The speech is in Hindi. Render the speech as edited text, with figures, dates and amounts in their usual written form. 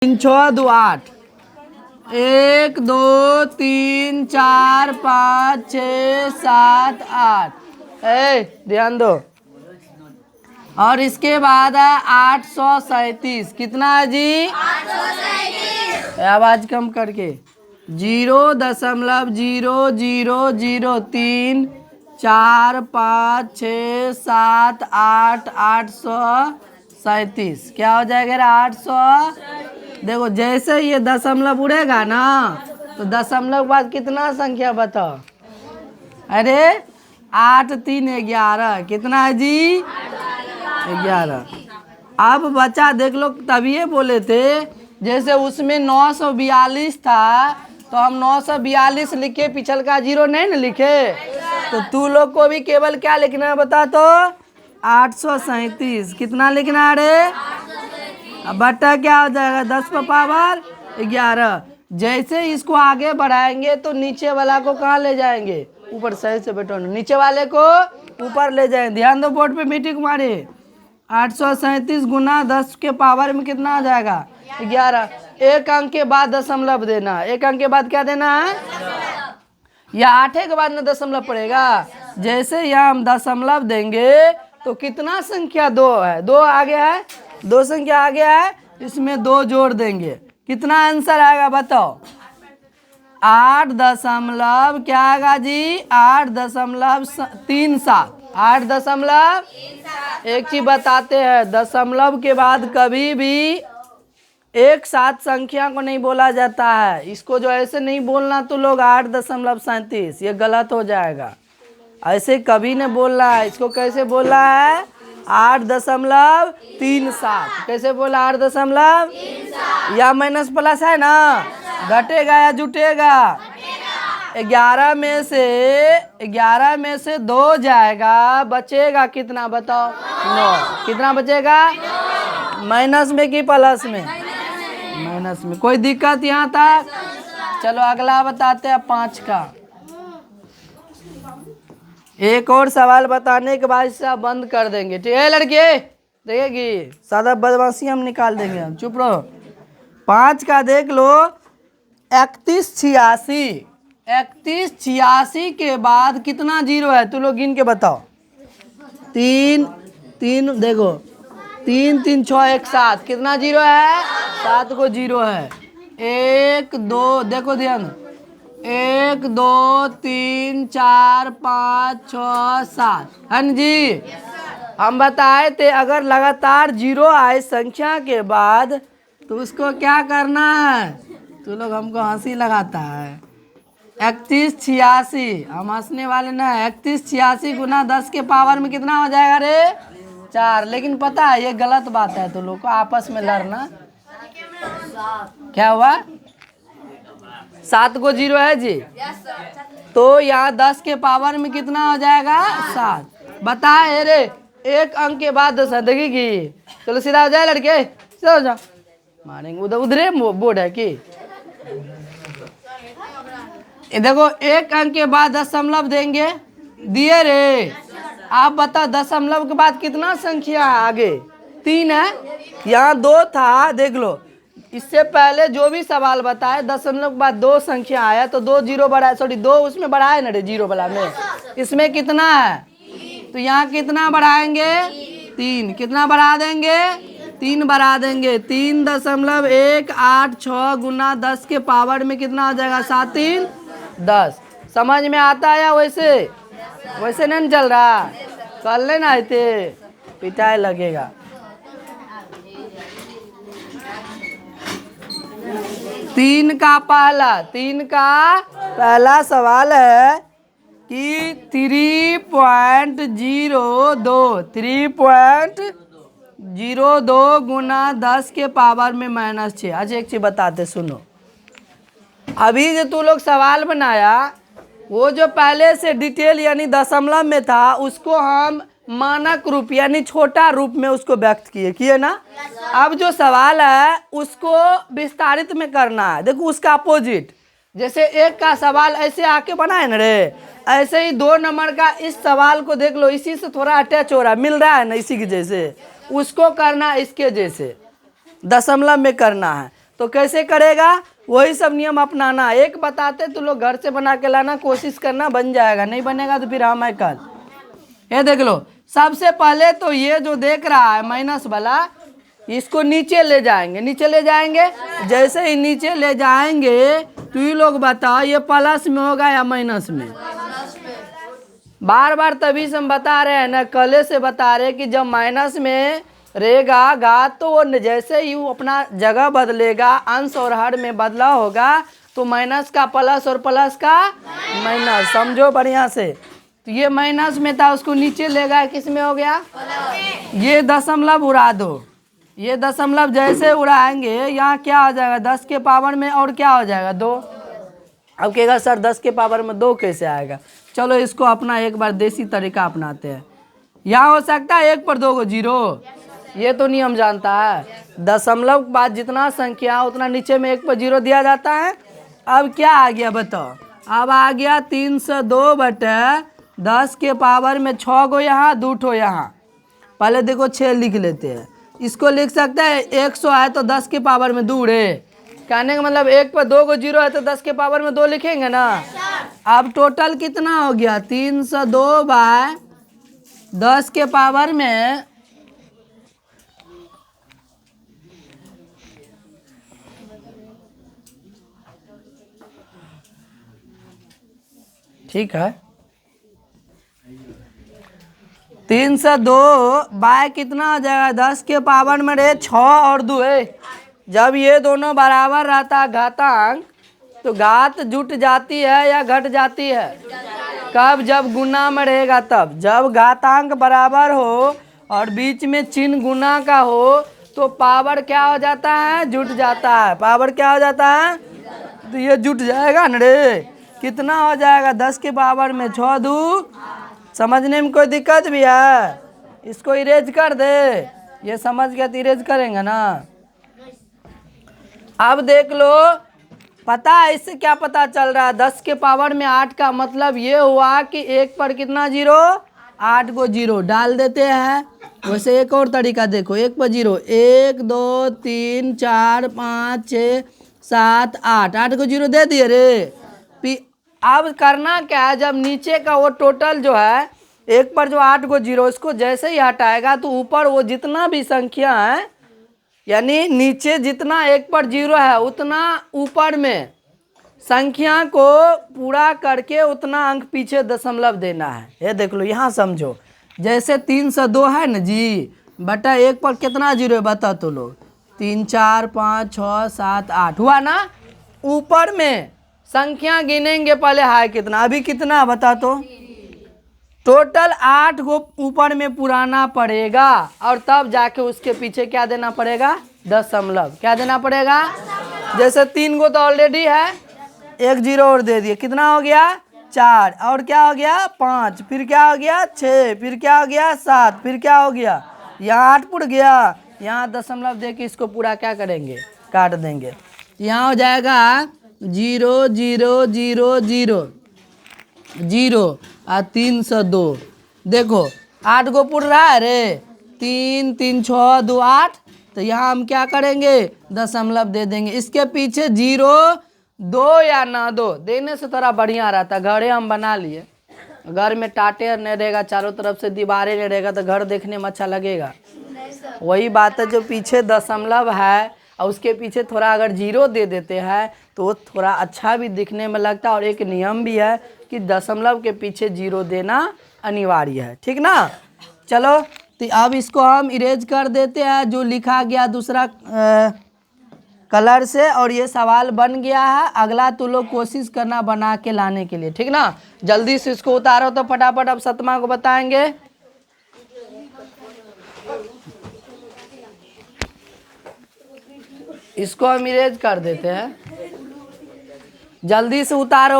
तीन छः दो आठ, 1 2 3 4 5 6 7 8। ध्यान दो। और इसके बाद है 837। कितना है जी? 837। आवाज कम करके 0.0003 4 5 6 7 8 837। क्या हो जाएगा? 800। देखो जैसे ये दशमलव उड़ेगा ना तो दशमलव के बाद कितना संख्या बताओ? अरे 8 3 11। कितना है जी? 11। अब बच्चा देख लो, तभी बोले थे जैसे उसमें 942 था तो हम 942 लिखे, पिछल का जीरो नहीं ना लिखे। तो तू लोग को भी केवल क्या लिखना है बता तो? 837। कितना लिखना है रे? अब बट्टा क्या हो जाएगा? 10 पर पावर 11। जैसे इसको आगे बढ़ाएंगे तो नीचे वाला को कहाँ ले जाएंगे? ऊपर। सही से बैठो, नीचे वाले को ऊपर ले जाएंगे। ध्यान दो बोर्ड पे मीटिंग मारे। 837 गुना 10 के पावर में कितना आ जाएगा? 11। एक अंक के बाद दशमलव देना। एक अंक के बाद क्या देना है? या 8 के बाद ना दशमलव पड़ेगा। जैसे यहाँ हम दशमलव देंगे तो कितना संख्या 2 है? 2 आगे है, 2 संख्या आगे है, इसमें 2 जोड़ देंगे। कितना आंसर आएगा बताओ? 8 दशमलव क्या आएगा जी? 8.37। 8.37। एक चीज बताते हैं, दशमलव के बाद कभी भी एक साथ संख्या को नहीं बोला जाता है। इसको जो ऐसे नहीं बोलना तो लोग 8.37, ये गलत हो जाएगा। ऐसे कभी नहीं बोल रहा है। इसको कैसे बोल रहा है? 8.37। कैसे बोला? 8.37। या माइनस प्लस है ना, घटेगा या जुटेगा? 11 में से 2 जाएगा, बचेगा कितना बताओ? 9। कितना बचेगा? माइनस में कि प्लस में? माइनस में। कोई दिक्कत यहाँ तक? चलो अगला बताते हैं 5 का। एक और सवाल बताने के बाद इसे बंद कर देंगे, ठीक है लड़के? देखेगी सादा बदमाशी हम निकाल देंगे। हम चुप रहो। 5 का देख लो। 3186। 3186 के बाद कितना जीरो है? तू लोग गिन के बताओ। 3 3 देखो, 3 3 6 1 7। कितना जीरो है? 7 को जीरो है। 1 2 देखो ध्यान, 1 2 3 4 5 6 7 है ना जी? हम बताए थे अगर लगातार जीरो आए संख्या के बाद तो उसको क्या करना है? तू लोग हमको हंसी लगाता है। 3186 हम हंसने वाले ना। 3186 गुना 10 के पावर में कितना हो जाएगा रे? 4। लेकिन पता है ये गलत बात है। तो लोग को आपस में लड़ना। क्या हुआ? 7 को जीरो है जी। तो यहाँ 10 के पावर में कितना हो जाएगा? 7। बताए रे एक अंक के बाद 10 है। देखिए चलो सीधा हो जाए लड़के, सीधा हो जाओ। मारेंगे उधर, उधर बोर्ड है कि देखो एक अंक के बाद दशमलव देंगे। दिए रे। आप बता दशमलव के बाद कितना संख्या है आगे? 3 है। यहाँ 2 था, देख लो। इससे पहले जो भी सवाल बताए दशमलव के बाद 2 संख्या आया तो 2 जीरो बढ़ाए, सॉरी 2 उसमें बढ़ाए ना रे, जीरो वाला में। इसमें कितना है? तो यहाँ कितना बढ़ाएंगे? 3। कितना बढ़ा देंगे? 3 बढ़ा देंगे। 3.186 गुना 10 के पावर में कितना हो जाएगा? 7 3 10। समझ में आता है या वैसे? वैसे नहीं चल रहा? कर लेना थे, पिटाई लगेगा। 3 का पहला सवाल है कि 3.02 गुना 10 के पावर में -6। अच्छा एक चीज बताते सुनो। अभी जो तू लोग सवाल बनाया वो जो पहले से डिटेल यानी दशमलव में था उसको हम मानक रूप यानी छोटा रूप में उसको व्यक्त किए ना। अब जो सवाल है उसको विस्तारित में करना है। देखो उसका अपोजिट, जैसे एक का सवाल ऐसे आके बनाए ना रे, ऐसे ही 2 नंबर का इस सवाल को देख लो, इसी से थोड़ा अटैच हो रहा है, मिल रहा है ना, इसी के जैसे उसको करना, इसके जैसे दशमलव में करना है। तो कैसे करेगा, वही सब नियम अपनाना। एक बताते तो लोग घर से बना के लाना, कोशिश करना, बन जाएगा, नहीं बनेगा तो फिर हम कल। ये देख लो, सबसे पहले तो ये जो देख रहा है माइनस वाला, इसको नीचे ले जाएंगे, नीचे ले जाएंगे। जैसे ही नीचे ले जाएंगे तो ये लोग बताओ ये प्लस में होगा या माइनस में। बार बार तभी से हम बता रहे हैं ना, कल से बता रहे कि जब माइनस में रहेगा घात तो वो जैसे ही वो अपना जगह बदलेगा, अंश और हर में बदला होगा, तो माइनस का प्लस और प्लस का माइनस, समझो बढ़िया से। तो ये माइनस में था, उसको नीचे ले गया, किस में हो गया, ये दशमलव उड़ा दो। ये दशमलव जैसे उड़ाएंगे यहाँ क्या हो जाएगा, 10 के पावर में और क्या हो जाएगा 2। अब कहेगा सर 10 के पावर में 2 कैसे आएगा। चलो इसको अपना एक बार देसी तरीका अपनाते हैं। यहाँ हो सकता है 1 पर 2 को 0, ये तो नियम जानता है। दशमलव के बाद जितना संख्या उतना नीचे में 1 पर 0 दिया जाता है। अब क्या आ गया बताओ, अब आ गया 302/10 के पावर में 6 गो यहाँ 2 ठो यहाँ। पहले देखो 6 लिख लेते हैं, इसको लिख सकते हैं 100 है तो 10 के पावर में 2 उड़े, कहने का मतलब 1 पर 2 को 0 है तो 10 के पावर में 2 लिखेंगे ना। अब टोटल कितना हो गया, 302/10 के पावर में ठीक है 302 बाय कितना हो जाएगा, 10 के पावर में रहे 6 और 2 है। जब ये दोनों बराबर रहता है घातांक, तो घात जुट जाती है या घट जाती है, कब, जब गुना में रहेगा तब। जब घातांक बराबर हो और बीच में चिन्ह गुना का हो तो पावर क्या हो जाता है, जुट जाता है। पावर क्या हो जाता है, तो ये जुट जाएगा न रे। कितना हो जाएगा, 10 के पावर में 6 2। समझने में कोई दिक्कत भी है, इसको इरेज कर दे, ये समझ गया तो इरेज करेंगे ना। अब देख लो, पता है इससे क्या पता चल रहा है, 10 के पावर में 8 का मतलब ये हुआ कि 1 पर कितना 0, 8 को 0 डाल देते हैं। वैसे एक और तरीका देखो, 1 पर 0, 1 2 3 4 5 6 7 8, 8 को 0 दे दिए रे। अब करना क्या है, जब नीचे का वो टोटल जो है 1 पर जो 8 को 0, इसको जैसे ही हटाएगा तो ऊपर वो जितना भी संख्या है, यानी नीचे जितना 1 पर 0 है उतना ऊपर में संख्या को पूरा करके उतना अंक पीछे दशमलव देना है। ये देख लो यहाँ समझो, जैसे 302 है ना जी, बटा 1 पर कितना 0 है बता तो लो, 3 4 5 6 7 8 हुआ ना। ऊपर में संख्या गिनेंगे पहले, है कितना, अभी कितना बता तो, टोटल 8 को ऊपर में पुराना पड़ेगा और तब जाके उसके पीछे क्या देना पड़ेगा, दशमलव। क्या देना पड़ेगा, जैसे 3 को तो ऑलरेडी है, 1 0 और दे दिए, कितना हो गया 4, और क्या हो गया 5, फिर क्या हो गया 6, फिर क्या हो गया 7, फिर क्या हो गया, यहाँ 8 पुड़ गया, यहाँ दशमलव दे के इसको पूरा क्या करेंगे, काट देंगे। यहाँ हो जाएगा 0 0 0 0 0 और 302। देखो 8 को पुर रहा है रे, 3 3 6 2 8, तो यहाँ हम क्या करेंगे, दशमलव दे देंगे। इसके पीछे 0 2 या ना 2 देने से थोड़ा बढ़िया रहता। घरे हम बना लिए, घर में टाटे नहीं रहेगा, चारों तरफ से दीवारें नहीं रहेगा, तो घर देखने में अच्छा लगेगा। वही बात है, जो पीछे दशमलव है और उसके पीछे थोड़ा अगर 0 दे देते हैं तो वो थोड़ा अच्छा भी दिखने में लगता है। और एक नियम भी है कि दशमलव के पीछे 0 देना अनिवार्य है, ठीक ना। चलो तो अब इसको हम इरेज कर देते हैं, जो लिखा गया दूसरा कलर से, और ये सवाल बन गया है। अगला तो लोग कोशिश करना बना के लाने के लिए, ठीक ना। जल्दी से इसको उतारो तो फटाफट, अब सतमा को बताएंगे। इसको हम इरेज कर देते हैं, जल्दी से उतारो।